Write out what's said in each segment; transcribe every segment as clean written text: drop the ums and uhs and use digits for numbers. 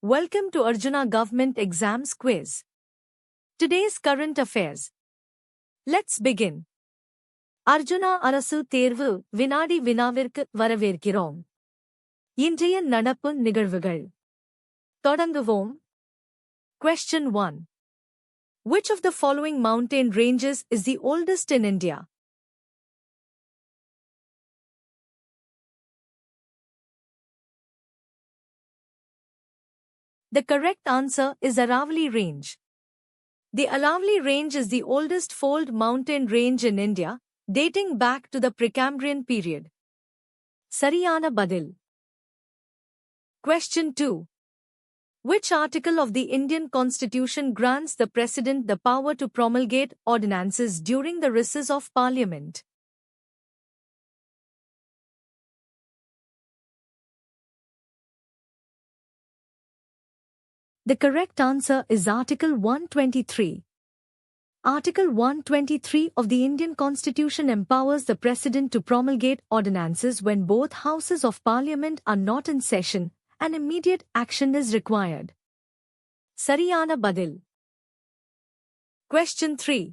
Welcome to Arjuna Government Exams Quiz. Today's current affairs. Let's begin. Arjuna Arasu தேர்வு வினாடி வினாவிற்கு வரவேற்கிறோம். இன்றைய நடப்பு நிகழ்வுகள். தொடங்குவோம். Question 1. Which of the following mountain ranges is the oldest in India? The correct answer is Aravalli Range. The Aravalli Range is the oldest fold mountain range in India, dating back to the Precambrian period. Sariyana Badil. Question 2. Which article of the Indian Constitution grants the President the power to promulgate ordinances during the recess of Parliament? The correct answer is Article 123. Article 123 of the Indian Constitution empowers the President to promulgate ordinances when both houses of Parliament are not in session and immediate action is required. Sariyana Badil. Question 3.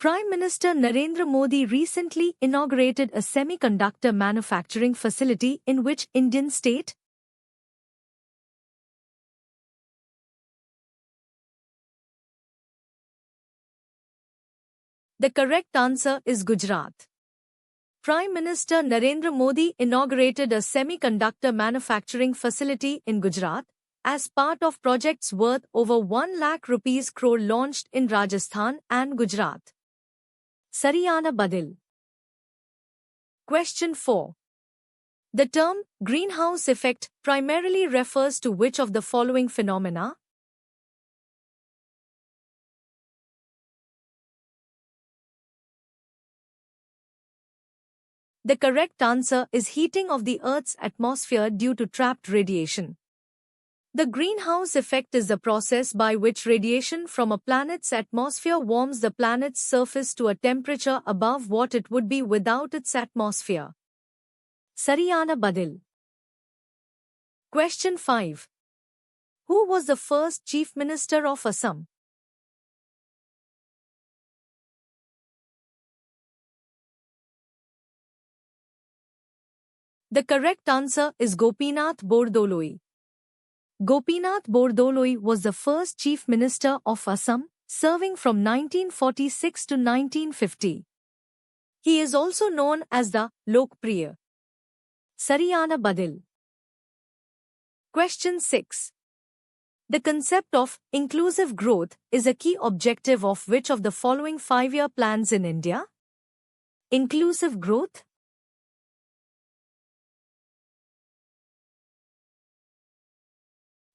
Prime Minister Narendra Modi recently inaugurated a semiconductor manufacturing facility in which Indian state? The correct answer is Gujarat. Prime Minister Narendra Modi inaugurated a semiconductor manufacturing facility in Gujarat as part of projects worth over 1 lakh rupees crore launched in Rajasthan and Gujarat. Sariyana Badil. Question 4. The term greenhouse effect primarily refers to which of the following phenomena? The correct answer is heating of the Earth's atmosphere due to trapped radiation. The greenhouse effect is the process by which radiation from a planet's atmosphere warms the planet's surface to a temperature above what it would be without its atmosphere. Sariyana Badil. Question 5. Who was the first Chief Minister of Assam? The correct answer is Gopinath Bordoloi. Gopinath Bordoloi was the first Chief Minister of Assam, serving from 1946 to 1950. He is also known as the Lokpriya. Sariyana Badil. Question 6. The concept of inclusive growth is a key objective of which of the following 5-year plans in India? Inclusive growth?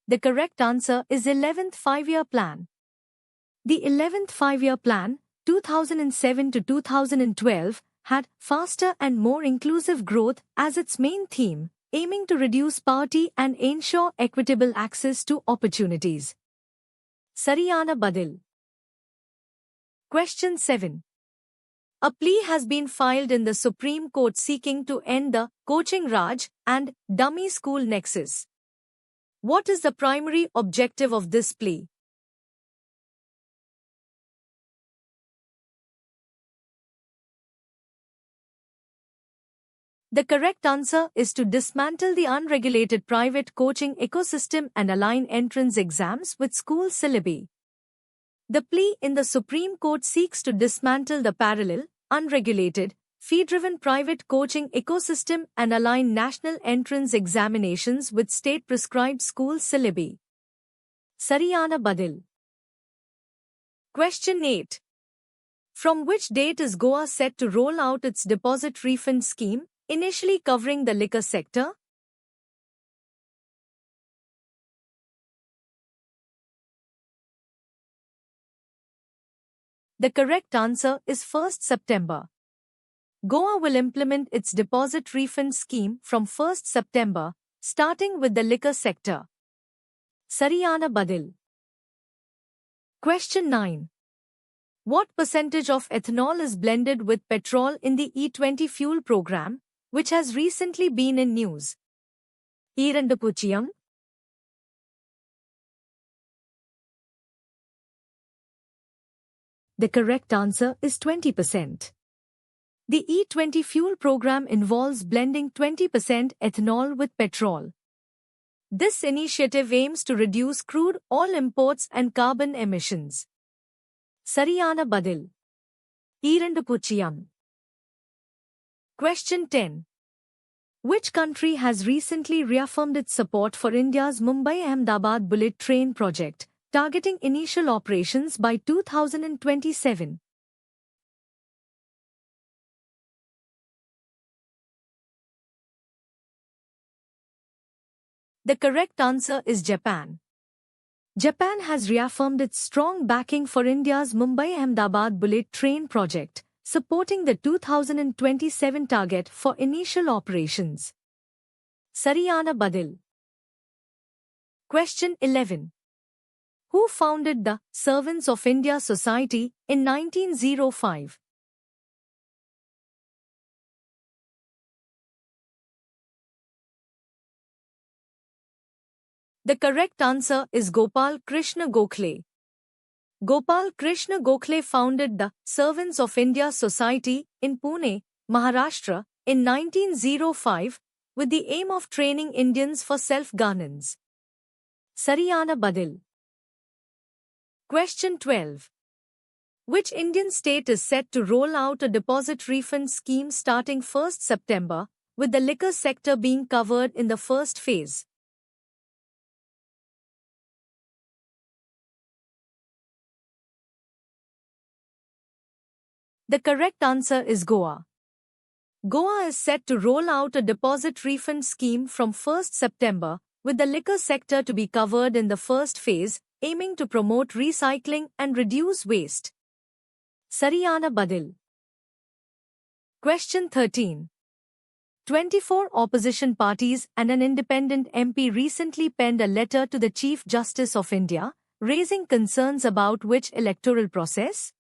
The correct answer is 11th 5-year plan. The 11th 5-year plan, 2007 to 2012, had faster and more inclusive growth as its main theme, aiming to reduce poverty and ensure equitable access to opportunities. Sariyana Badil. Question 7. A plea has been filed in the Supreme Court seeking to end the coaching Raj and dummy school nexus. What is the primary objective of this plea? The correct answer is to dismantle the unregulated private coaching ecosystem and align entrance exams with school syllabi. The plea in the Supreme Court seeks to dismantle the parallel, unregulated, fee-driven private coaching ecosystem and align national entrance examinations with state-prescribed school syllabi. Sariyana Badil. Question 8. From which date is Goa set to roll out its deposit refund scheme, initially covering the liquor sector? The correct answer is 1st September. Goa will implement its deposit refund scheme from 1st September, starting with the liquor sector. Sariyana Badil. Question 9. What percentage of ethanol is blended with petrol in the E20 fuel program, which has recently been in news? 2 பூஜ்ஜியம் The correct answer is 20%. The E20 fuel program involves blending 20% ethanol with petrol. This initiative aims to reduce crude oil imports and carbon emissions. Sariyana Badil. Irandu Puchiyam. Question 10. Which country has recently reaffirmed its support for India's Mumbai-Ahmedabad bullet train project, targeting initial operations by 2027? The correct answer is Japan. Japan has reaffirmed its strong backing for India's Mumbai-Ahmedabad bullet train project, supporting the 2027 target for initial operations. Sariyana Badil. Question 11. Who founded the Servants of India Society in 1905? The correct answer is Gopal Krishna Gokhale. Gopal Krishna Gokhale founded the Servants of India Society in Pune, Maharashtra, in 1905, with the aim of training Indians for self-governance. Sariyana Badil. Question 12. Which Indian state is set to roll out a deposit refund scheme starting 1st September, with the liquor sector being covered in the first phase? The correct answer is Goa. Goa is set to roll out a deposit refund scheme from 1st September, with the liquor sector to be covered in the first phase, aiming to promote recycling and reduce waste. Sariyana Badil. Question 13. 24 opposition parties and an independent MP recently penned a letter to the Chief Justice of India, raising concerns about which electoral process?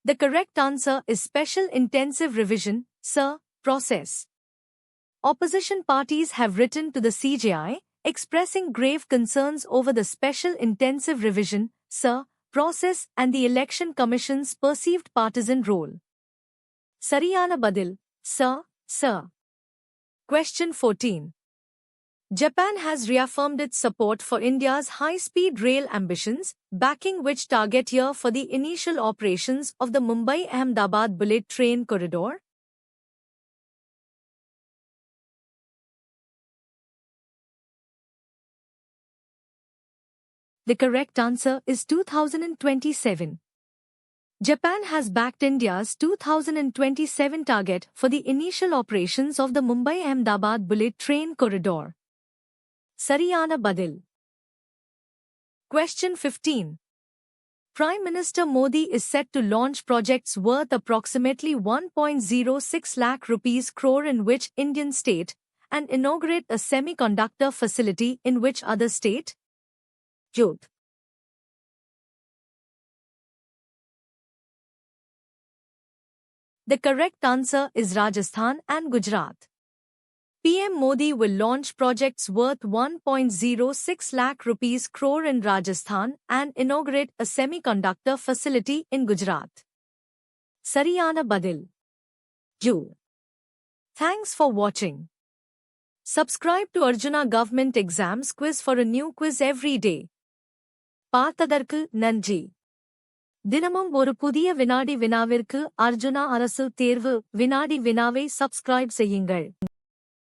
The correct answer is Special Intensive Revision, SIR, process. Opposition parties have written to the CJI, expressing grave concerns over the Special Intensive Revision, SIR, process and the Election Commission's perceived partisan role. Sariyana Badil, Sir. Question 14. Japan has reaffirmed its support for India's high-speed rail ambitions, backing which target year for the initial operations of the Mumbai-Ahmedabad bullet train corridor? The correct answer is 2027. Japan has backed India's 2027 target for the initial operations of the Mumbai-Ahmedabad bullet train corridor. Sariyana Badil. Question 15. Prime Minister Modi is set to launch projects worth approximately 1.06 lakh rupees crore in which Indian state, and inaugurate a semiconductor facility in which other state? Youth. The correct answer is Rajasthan and Gujarat. PM Modi will launch projects worth 1.06 lakh rupees crore in Rajasthan and inaugurate a semiconductor facility in Gujarat. Sariyana Badil. You. Thanks for watching. Subscribe to Arjuna Government Exams Quiz for a new quiz every day. பார்த்ததற்கு நன்றி. தினமும் ஒரு புதிய வினாடி வினாவிற்கு அர்ஜுனா அரசு தேர்வு வினாடி வினாவை சப்ஸ்கிரைப் செய்யுங்கள்.